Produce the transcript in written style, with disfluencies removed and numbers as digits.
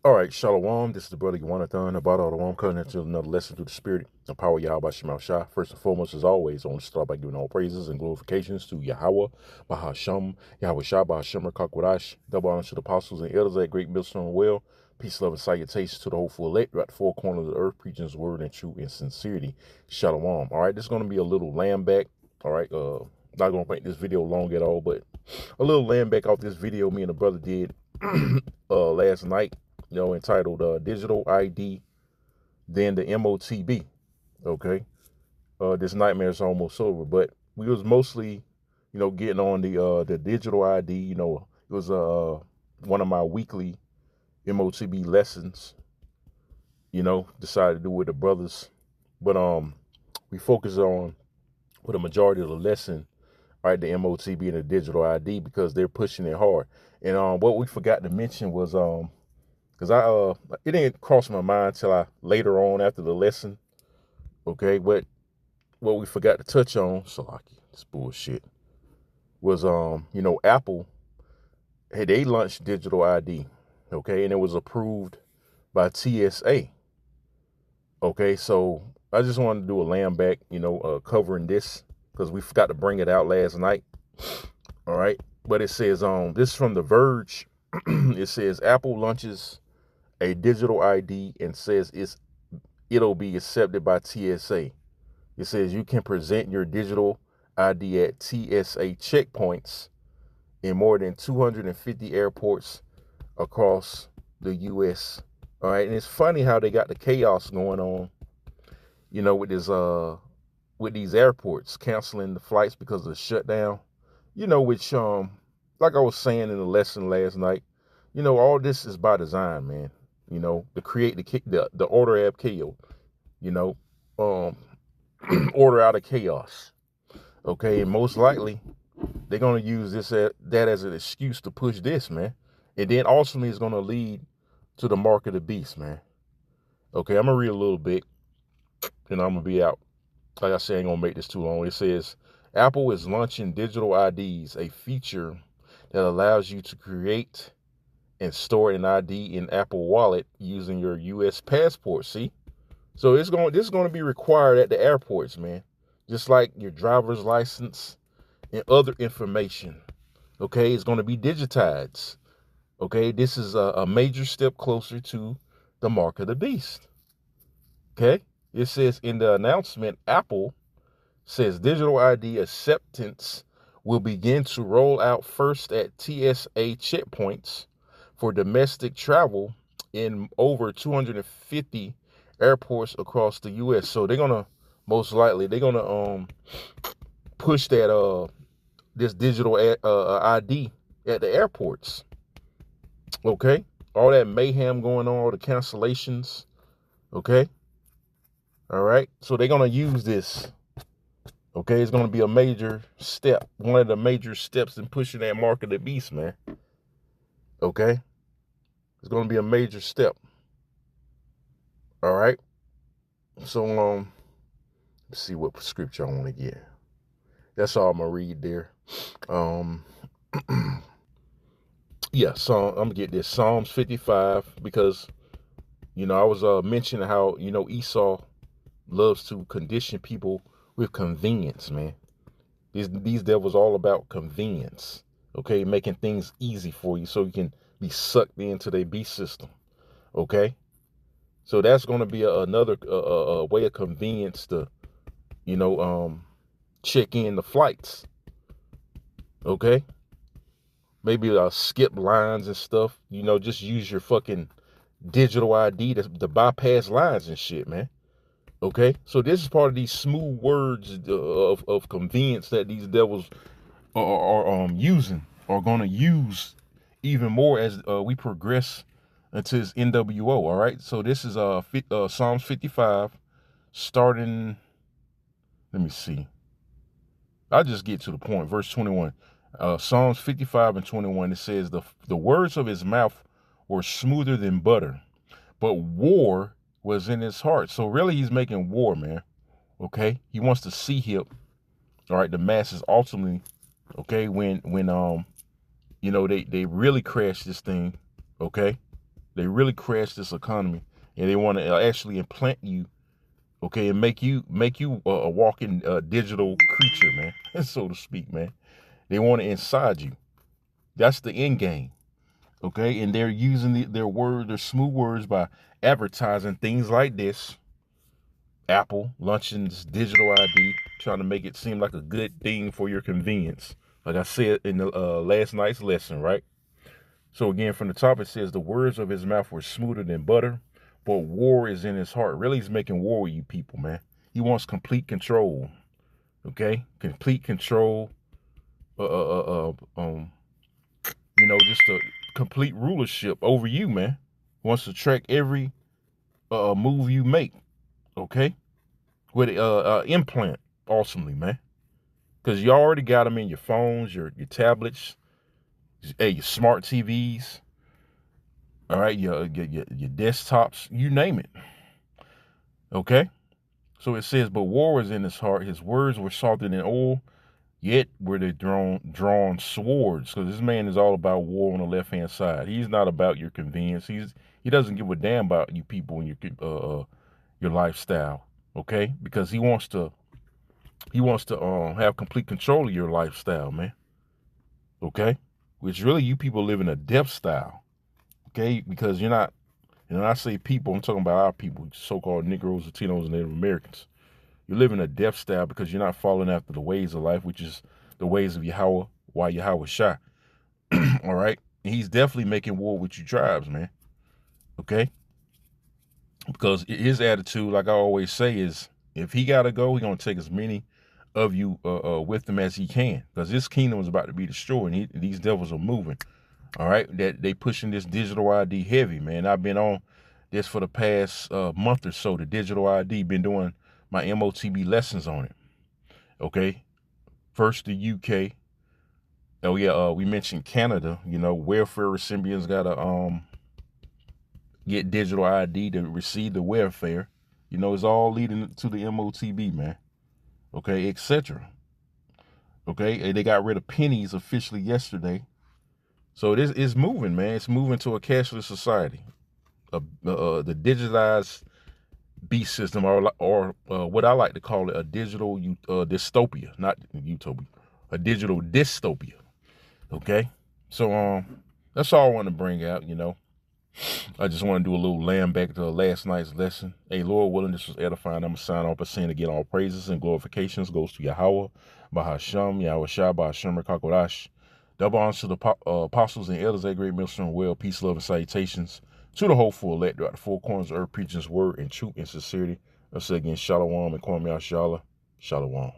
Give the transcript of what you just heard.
All right, Shalom. This is the brother Yawanathan about all the Wam coming into another lesson through the spirit and power Yahweh Shemal Shah. First and foremost, as always, I want to start by giving all praises and glorifications to Yahweh, Bahasham, Yahweh Shah, Bahasham, Rakakwadash, double honor to the apostles and elders at Great Millstone Well. Peace, love, and salutations to the hopeful elect throughout the four corners of the earth, preaching his word in truth and sincerity. Shalom. All right, this is going to be a little Lambback. All right, not going to make this video long at all, but a little Lambback off this video me and the brother did last night. Entitled Digital ID, then the MOTB. Okay. This nightmare is almost over. But we was mostly, getting on the digital ID. It was one of my weekly MOTB lessons, decided to do with the brothers. But we focus on for the majority of the lesson, right, the MOTB and the digital ID because they're pushing it hard. And what we forgot to mention was because it didn't cross my mind till later on after the lesson. Okay, but what we forgot to touch on, Salaki, this bullshit, was Apple, hey, they launched digital ID, okay, and it was approved by TSA. Okay, so I just wanted to do a Lambback, covering this because we forgot to bring it out last night. All right, but it says this is from The Verge. It says Apple launches a digital ID and says it'll be accepted by TSA. It says you can present your digital ID at TSA checkpoints in more than 250 airports across the U.S. All right, and it's funny how they got the chaos going on, with these airports canceling the flights because of the shutdown. Which like I was saying in the lesson last night, all this is by design, man. To create the order ab chaos, order out of chaos. Okay, and most likely they're gonna use that as an excuse to push this, man. And then ultimately it's gonna lead to the mark of the beast, man. Okay, I'm gonna read a little bit and I'm gonna be out. Like I said, I ain't gonna make this too long. It says Apple is launching digital IDs, a feature that allows you to create and store an ID in Apple Wallet using your U.S. passport. See, so this is going to be required at the airports, man. Just like your driver's license and other information. Okay, it's going to be digitized. Okay, this is a major step closer to the mark of the beast. Okay, it says in the announcement, Apple says digital ID acceptance will begin to roll out first at TSA checkpoints for domestic travel in over 250 airports across the U.S. So they're gonna push that this digital ID at the airports. Okay, all that mayhem going on, all the cancellations. Okay, all right. So they're gonna use this. Okay, it's gonna be a major step, one of the major steps in pushing that mark of the beast, man. Okay. It's going to be a major step. All right. So, let's see what scripture I want to get. That's all I'm going to read there. Yeah, so I'm going to get this Psalms 55 because, I was mentioning how, Esau loves to condition people with convenience, man. These devils all about convenience. Okay, making things easy for you so you can be sucked into their beast system. Okay, so that's going to be another way of convenience to, check in the flights. Okay, maybe skip lines and stuff. Just use your fucking digital ID to bypass lines and shit, man. Okay, so this is part of these smooth words of convenience that these devils are going to use even more as we progress into his NWO. All right, so this is Psalms 55, starting. Let me see. I'll just get to the point. Verse 21. Psalms 55 and 21. It says the words of his mouth were smoother than butter, but war was in his heart. So really, he's making war, man. Okay, he wants to see him. All right, the masses ultimately. Okay, when they really crash this thing. Okay, They really crash this economy, and they want to actually implant you, okay, and make you a walking digital creature, man, so to speak, man. They want it inside you. That's the end game, okay? And they're using their smooth words by advertising things like this. Apple launching this digital ID, trying to make it seem like a good thing for your convenience. Like I said in the last night's lesson, right? So again, from the top, it says the words of his mouth were smoother than butter, but war is in his heart. Really, he's making war with you people, man. He wants complete control, okay? Complete control, just a complete rulership over you, man. Wants to track every move you make, okay? With implant, awesomely, man. Because you already got them in your phones, your tablets, your smart TVs, all right, your desktops, you name it, okay? So it says, but war was in his heart. His words were softer than oil, yet were they drawn swords. Because this man is all about war on the left-hand side. He's not about your convenience. He doesn't give a damn about you people and your lifestyle, okay? Because he wants to have complete control of your lifestyle, man. Okay? Which really you people live in a death style. Okay? Because you're not, and when I say people, I'm talking about our people, so-called Negroes, Latinos, and Native Americans. You live in a death style because you're not following after the ways of life, which is the ways of Yahweh, why Yahweh Shah. All right? And he's definitely making war with you tribes, man. Okay? Because his attitude, like I always say, is if he got to go, he's going to take as many of you with him as he can, because this kingdom is about to be destroyed, and these devils are moving. All right, that they pushing this digital ID heavy, man. I've been on this for the past month or so. The digital ID, been doing my MOTB lessons on it. Okay, first the UK. Oh yeah, we mentioned Canada. You know, welfare recipients gotta get digital ID to receive the welfare. You know, it's all leading to the MOTB, man. Okay, etc. Okay, and they got rid of pennies officially yesterday. So this is moving, man. It's moving to a cashless society. The digitalized beast system, or what I like to call it, a digital dystopia, not utopia, a digital dystopia. Okay, so that's all I want to bring out. You know, I just want to do a little Lambback to last night's lesson. Hey, Lord willing, this was edifying. I'm going to sign off by saying again, all praises and glorifications goes to Yahweh, Bahasham, Yahweh Shah, Bahasham, Kakodash. Double honors to the apostles and elders, that great minister and well, peace, love, and salutations to the hopeful elect throughout the four corners of earth, preaching his word in truth and sincerity. Let's say again, Shalom and Kwame Shalom. Shalom.